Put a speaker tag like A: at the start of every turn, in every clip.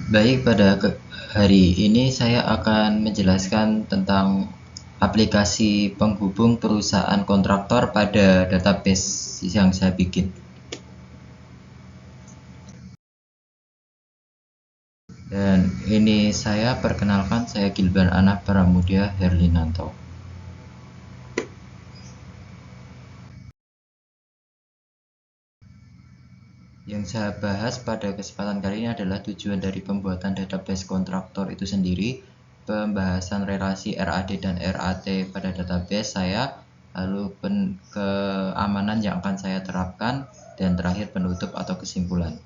A: Baik, pada hari ini saya akan menjelaskan tentang aplikasi penghubung perusahaan kontraktor pada database yang saya bikin. Dan ini saya perkenalkan, saya Gilban Anak Pramudia Herlinanto. Yang saya bahas pada kesempatan kali ini adalah tujuan dari pembuatan database kontraktor itu sendiri, pembahasan relasi RAD dan RAT pada database saya, lalu keamanan yang akan saya terapkan, dan terakhir penutup atau kesimpulan.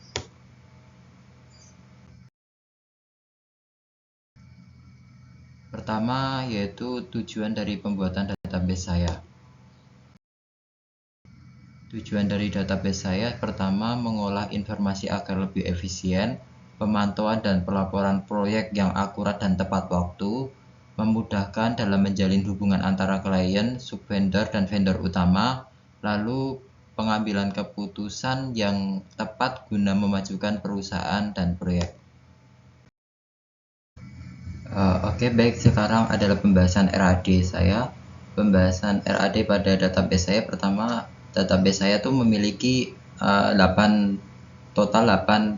A: Pertama yaitu tujuan dari pembuatan database saya. Tujuan dari database saya pertama mengolah informasi agar lebih efisien, pemantauan dan pelaporan proyek yang akurat dan tepat waktu, memudahkan dalam menjalin hubungan antara klien, subvendor dan vendor utama, lalu pengambilan keputusan yang tepat guna memajukan perusahaan dan proyek. Oke, baik, sekarang adalah pembahasan RAD saya. Pembahasan RAD pada database saya, pertama, database saya tuh memiliki 8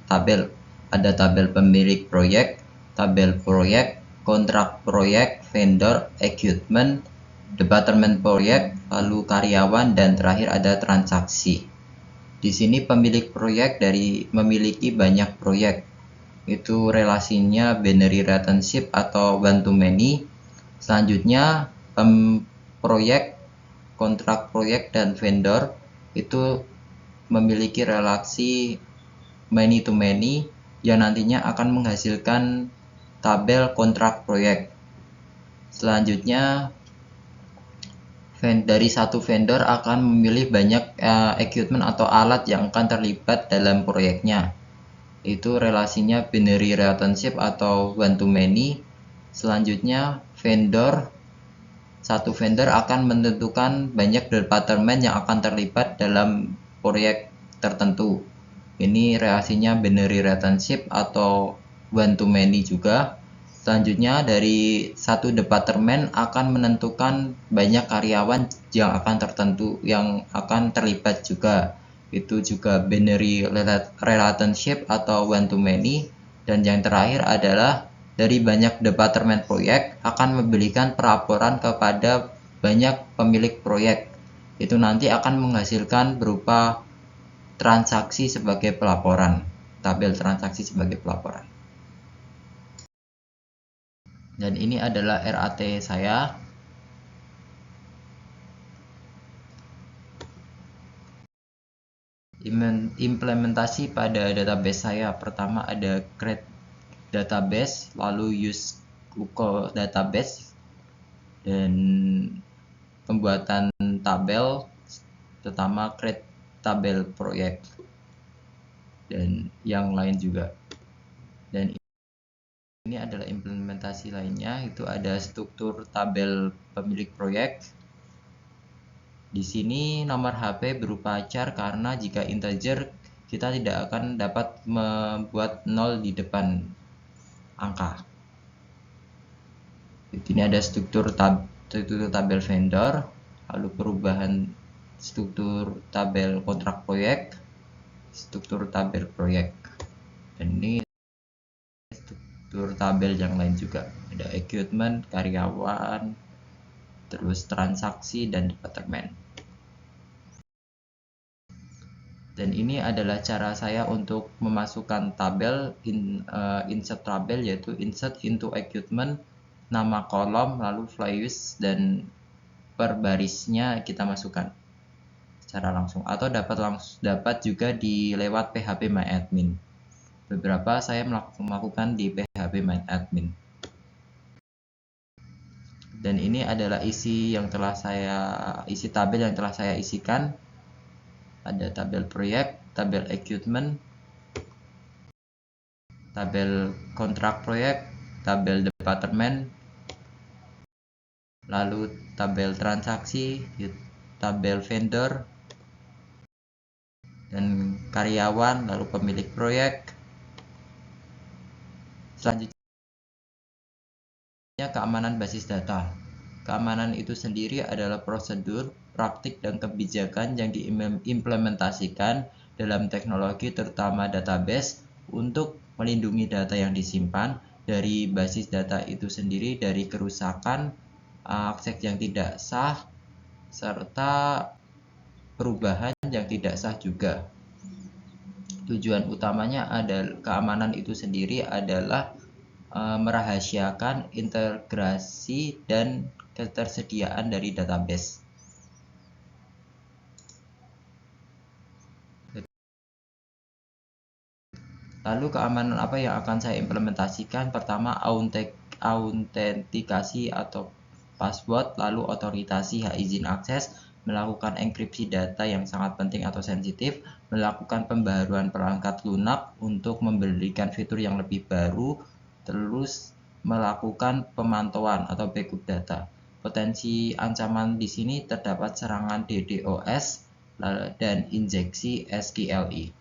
A: tabel. Ada tabel pemilik proyek, tabel proyek, kontrak proyek, vendor, equipment, departemen proyek, lalu karyawan, dan terakhir ada transaksi. Di sini pemilik proyek memiliki banyak proyek, itu relasinya binary relationship atau one to many. Selanjutnya proyek, kontrak proyek dan vendor itu memiliki relasi many to many yang nantinya akan menghasilkan tabel kontrak proyek. Selanjutnya dari satu vendor akan memilih banyak equipment atau alat yang akan terlibat dalam proyeknya. Itu relasinya binary relationship atau one to many. Selanjutnya satu vendor akan menentukan banyak departemen yang akan terlibat dalam proyek tertentu. Ini relasinya binary relationship atau one to many juga. Selanjutnya dari satu departemen akan menentukan banyak karyawan yang akan terlibat juga. Itu juga binary relationship atau one to many. Dan yang terakhir adalah dari banyak departemen proyek akan memberikan pelaporan kepada banyak pemilik proyek. Itu nanti akan menghasilkan berupa transaksi sebagai pelaporan, tabel transaksi sebagai pelaporan. Dan ini adalah RAT saya. Implementasi pada database saya, pertama ada create database, lalu use Google database, dan pembuatan tabel, pertama create tabel proyek, dan yang lain juga. Dan ini adalah implementasi lainnya, itu ada struktur tabel pemilik proyek. Di sini nomor HP berupa char karena jika integer kita tidak akan dapat membuat 0 di depan angka. Di sini ada struktur tabel vendor, lalu perubahan struktur tabel kontrak proyek, struktur tabel proyek. Dan ini struktur tabel yang lain juga. Ada equipment, karyawan, terus transaksi dan departemen. Dan ini adalah cara saya untuk memasukkan tabel insert tabel, yaitu insert into equipment, nama kolom, lalu values, dan per barisnya kita masukkan secara langsung, atau dapat juga di lewat PHP MyAdmin. Beberapa saya melakukan di PHP MyAdmin. Dan ini adalah isi tabel yang telah saya isikan. Ada tabel proyek, tabel equipment, tabel kontrak proyek, tabel departemen, lalu tabel transaksi, tabel vendor, dan karyawan, lalu pemilik proyek, Selanjutnya, keamanan basis data. Keamanan itu sendiri adalah prosedur, praktik, dan kebijakan yang diimplementasikan dalam teknologi terutama database untuk melindungi data yang disimpan dari basis data itu sendiri dari kerusakan, akses yang tidak sah, serta perubahan yang tidak sah juga. Tujuan utamanya adalah keamanan itu sendiri adalah merahasiakan integrasi dan ketersediaan dari database. Lalu keamanan apa yang akan saya implementasikan? Pertama, autentikasi atau password, lalu otorisasi hak izin akses, melakukan enkripsi data yang sangat penting atau sensitif, melakukan pembaharuan perangkat lunak untuk memberikan fitur yang lebih baru, terus melakukan pemantauan atau backup data. Potensi ancaman di sini terdapat serangan DDoS dan injeksi SQLite.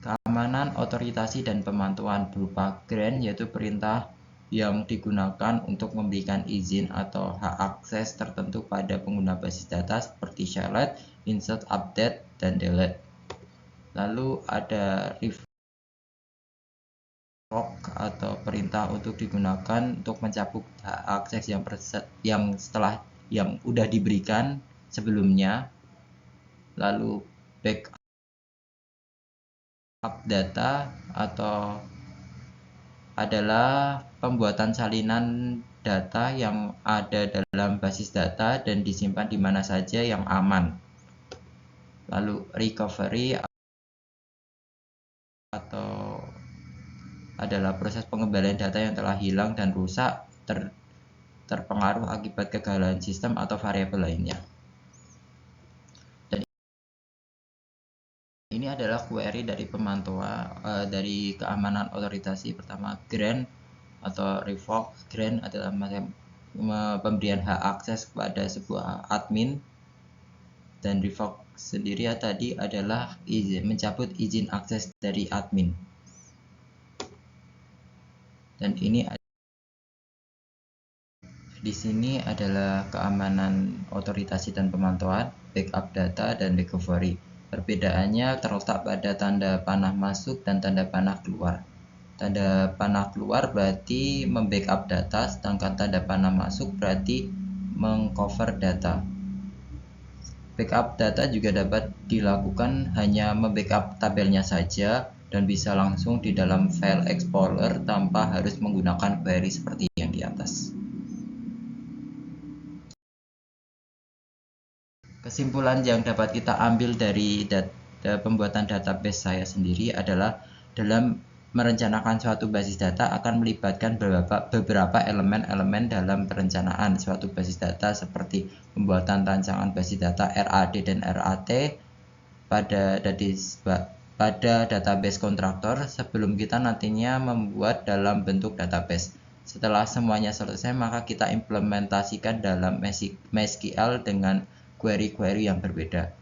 A: Keamanan, otorisasi, dan pemantauan berupa grant yaitu perintah yang digunakan untuk memberikan izin atau hak akses tertentu pada pengguna basis data seperti share, insert, update, dan delete. Lalu ada revoke atau perintah untuk digunakan untuk mencabut hak akses yang udah diberikan sebelumnya. Lalu backup data atau adalah pembuatan salinan data yang ada dalam basis data dan disimpan di mana saja yang aman. Lalu recovery atau adalah proses pengembalian data yang telah hilang dan rusak terpengaruh akibat kegagalan sistem atau variabel lainnya. Dan ini adalah query dari pemantauan dari keamanan otorisasi. Pertama, grant atau revoke. Grant adalah pemberian hak akses kepada sebuah admin, dan revoke sendiri tadi adalah mencabut izin akses dari admin. Dan ini di sini adalah keamanan otorisasi dan pemantauan, backup data, dan recovery. Perbedaannya terletak pada tanda panah masuk dan tanda panah keluar. Tanda panah keluar berarti membackup data, sedangkan tanda panah masuk berarti mengcover data. Backup data juga dapat dilakukan hanya membackup tabelnya saja dan bisa langsung di dalam file explorer tanpa harus menggunakan query seperti yang di atas. Kesimpulan yang dapat kita ambil dari pembuatan database saya sendiri adalah dalam merencanakan suatu basis data akan melibatkan beberapa elemen-elemen dalam perencanaan suatu basis data seperti pembuatan rancangan basis data RAD dan RAT pada database kontraktor sebelum kita nantinya membuat dalam bentuk database. Setelah semuanya selesai, maka kita implementasikan dalam MySQL dengan query-query yang berbeda.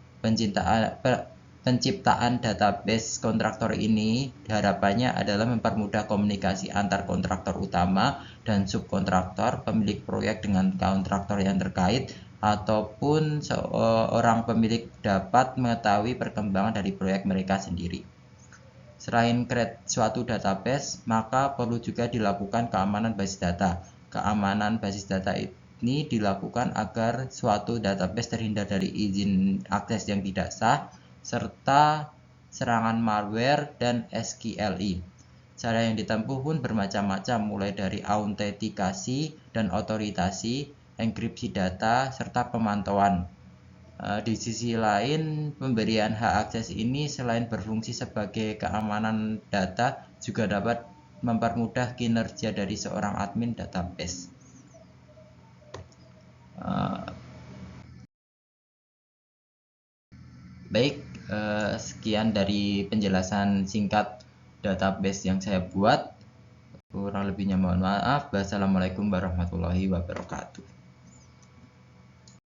A: Penciptaan database kontraktor ini harapannya adalah mempermudah komunikasi antar kontraktor utama dan subkontraktor, pemilik proyek dengan kontraktor yang terkait, ataupun seorang pemilik dapat mengetahui perkembangan dari proyek mereka sendiri. Selain create suatu database, maka perlu juga dilakukan keamanan basis data. Keamanan basis data ini dilakukan agar suatu database terhindar dari izin akses yang tidak sah, serta serangan malware dan SQLite. Cara yang ditempuh pun bermacam-macam, mulai dari autentikasi dan otorisasi, enkripsi data, serta pemantauan. Di sisi lain, pemberian hak akses ini selain berfungsi sebagai keamanan data, juga dapat mempermudah kinerja dari seorang admin database. Baik, sekian dari penjelasan singkat database yang saya buat. Kurang lebihnya mohon maaf. Wassalamualaikum warahmatullahi wabarakatuh.